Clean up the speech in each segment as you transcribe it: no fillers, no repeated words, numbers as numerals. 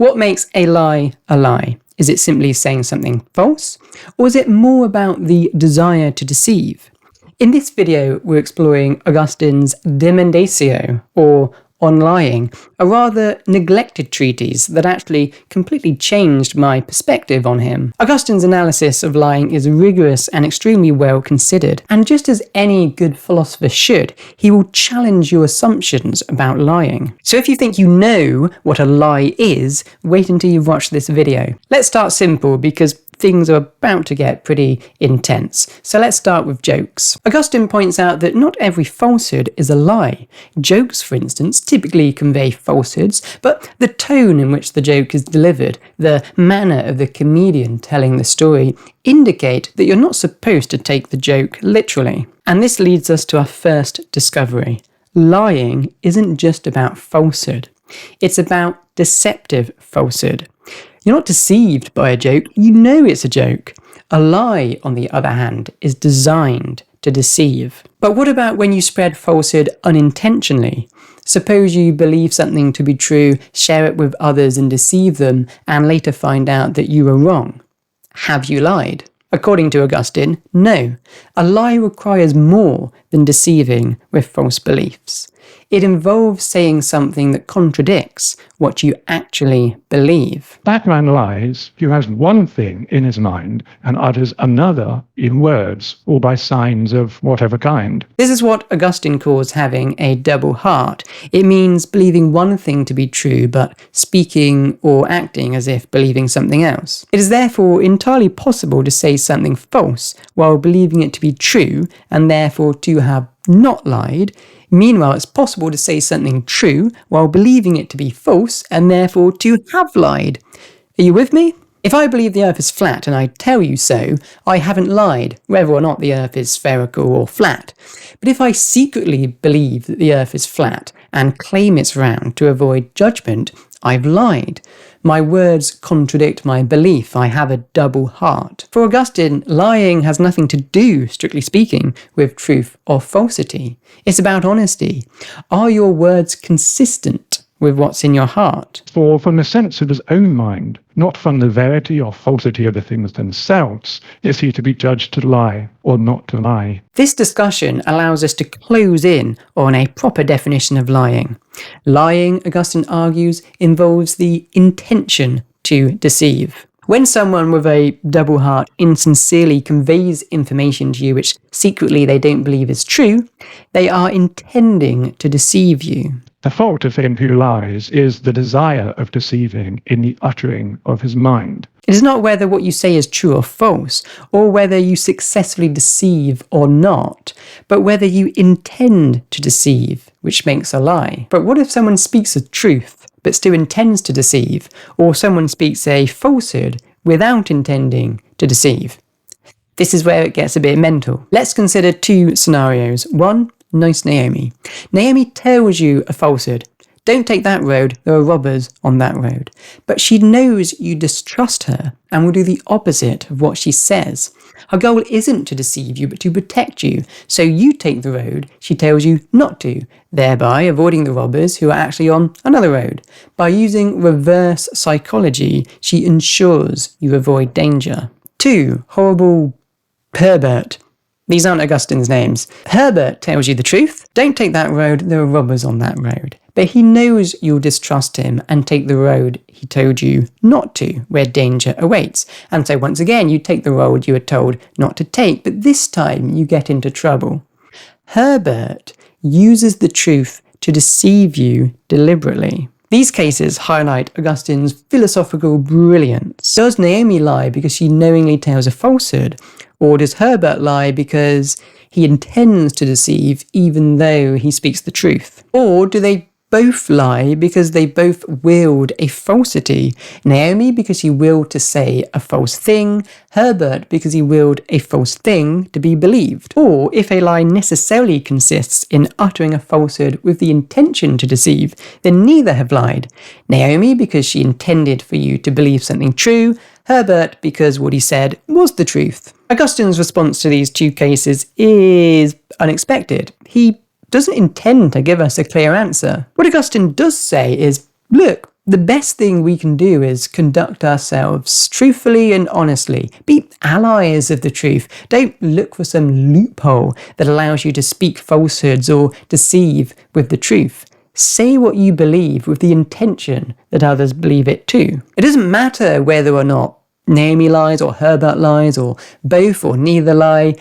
What makes a lie a lie? Is it simply saying something false? Or is it more about the desire to deceive? In this video, we're exploring Augustine's De Mendacio, or On Lying, a rather neglected treatise that actually completely changed my perspective on him. Augustine's analysis of lying is rigorous and extremely well considered, and just as any good philosopher should, he will challenge your assumptions about lying. So if you think you know what a lie is, wait until you've watched this video. Let's start simple because things are about to get pretty intense. So let's start with jokes. Augustine points out that not every falsehood is a lie. Jokes, for instance, typically convey falsehoods, but the tone in which the joke is delivered, the manner of the comedian telling the story, indicate that you're not supposed to take the joke literally. And this leads us to our first discovery. Lying isn't just about falsehood. It's about deceptive falsehood. You're not deceived by a joke, you know it's a joke. A lie, on the other hand, is designed to deceive. But what about when you spread falsehood unintentionally? Suppose you believe something to be true, share it with others and deceive them, and later find out that you were wrong. Have you lied? According to Augustine, no. A lie requires more than deceiving with false beliefs. It involves saying something that contradicts what you actually believe. That man lies who has one thing in his mind and utters another in words or by signs of whatever kind. This is what Augustine calls having a double heart. It means believing one thing to be true, but speaking or acting as if believing something else. It is therefore entirely possible to say something false while believing it to be true, and therefore to have not lied. Meanwhile, it's possible to say something true while believing it to be false, and therefore to have lied. Are you with me? If I believe the Earth is flat and I tell you so, I haven't lied, whether or not the Earth is spherical or flat. But if I secretly believe that the Earth is flat and claim it's round to avoid judgment, I've lied. My words contradict my belief. I have a double heart. For Augustine, lying has nothing to do, strictly speaking, with truth or falsity. It's about honesty. Are your words consistent with what's in your heart? For from the sense of his own mind, not from the verity or falsity of the things themselves, is he to be judged to lie or not to lie. This discussion allows us to close in on a proper definition of lying. Lying, Augustine argues, involves the intention to deceive. When someone with a double heart insincerely conveys information to you which secretly they don't believe is true, they are intending to deceive you. The fault of him who lies is the desire of deceiving in the uttering of his mind. It is not whether what you say is true or false, or whether you successfully deceive or not, but whether you intend to deceive, which makes a lie. But what if someone speaks a truth, but still intends to deceive, or someone speaks a falsehood without intending to deceive? This is where it gets a bit mental. Let's consider two scenarios. One, nice Naomi. Naomi tells you a falsehood. Don't take that road, there are robbers on that road. But she knows you distrust her and will do the opposite of what she says. Her goal isn't to deceive you, but to protect you. So you take the road she tells you not to, thereby avoiding the robbers who are actually on another road. By using reverse psychology, she ensures you avoid danger. 2. Horrible Herbert. These aren't Augustine's names. Herbert tells you the truth. Don't take that road, there are robbers on that road. But he knows you'll distrust him and take the road he told you not to, where danger awaits. And so once again, you take the road you were told not to take, but this time you get into trouble. Herbert uses the truth to deceive you deliberately. These cases highlight Augustine's philosophical brilliance. Does Naomi lie because she knowingly tells a falsehood? Or does Herbert lie because he intends to deceive even though he speaks the truth? Or do they both lie because they both willed a falsity? Naomi because he willed to say a false thing, Herbert because he willed a false thing to be believed. Or if a lie necessarily consists in uttering a falsehood with the intention to deceive, then neither have lied. Naomi because she intended for you to believe something true, Herbert because what he said was the truth. Augustine's response to these two cases is unexpected. He doesn't intend to give us a clear answer. What Augustine does say is, look, The best thing we can do is conduct ourselves truthfully and honestly. Be allies of the truth. Don't look for some loophole that allows you to speak falsehoods or deceive with the truth. Say what you believe with the intention that others believe it too. It doesn't matter whether or not Naomi lies or Herbert lies or both or neither lie.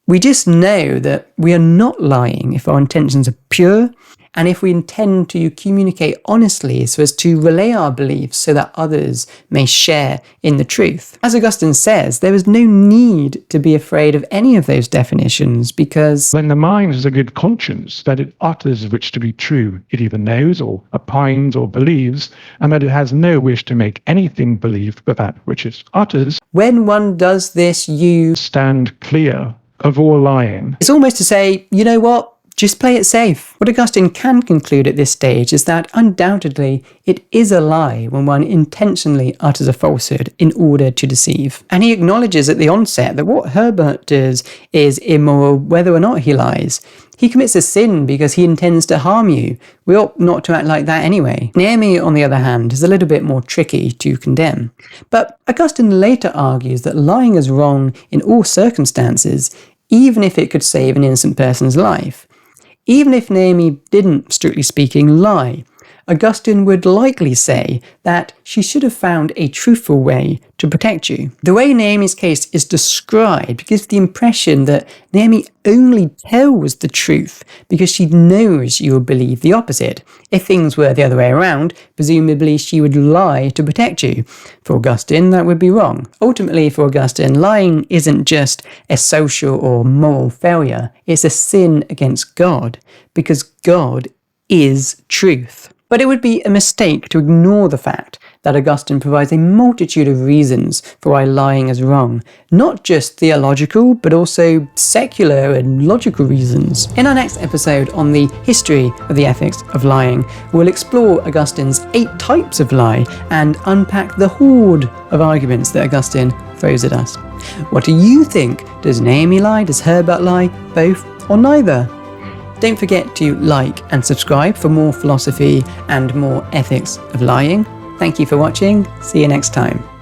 We just know that we are not lying if our intentions are pure, and if we intend to communicate honestly so as to relay our beliefs so that others may share in the truth. As Augustine says, there is no need to be afraid of any of those definitions because when the mind has a good conscience that it utters which to be true, it either knows or opines or believes, and that it has no wish to make anything believe but that which it utters, when one does this, you stand clear of all lying. It's almost to say, you know what? Just play it safe. What Augustine can conclude at this stage is that undoubtedly it is a lie when one intentionally utters a falsehood in order to deceive. And he acknowledges at the onset that what Herbert does is immoral whether or not he lies. He commits a sin because he intends to harm you. We ought not to act like that anyway. Naomi, on the other hand, is a little bit more tricky to condemn. But Augustine later argues that lying is wrong in all circumstances, even if it could save an innocent person's life. Even if Naomi didn't, strictly speaking, lie, Augustine would likely say that she should have found a truthful way to protect you. The way Naomi's case is described gives the impression that Naomi only tells the truth because she knows you will believe the opposite. If things were the other way around, presumably she would lie to protect you. For Augustine, that would be wrong. Ultimately, for Augustine, lying isn't just a social or moral failure, it's a sin against God, because God is truth. But it would be a mistake to ignore the fact that Augustine provides a multitude of reasons for why lying is wrong, not just theological, but also secular and logical reasons. In our next episode on the history of the ethics of lying, we'll explore Augustine's 8 types of lie and unpack the horde of arguments that Augustine throws at us. What do you think? Does Naomi lie? Does Herbert lie? Both or neither? Don't forget to like and subscribe for more philosophy and more ethics of lying. Thank you for watching. See you next time.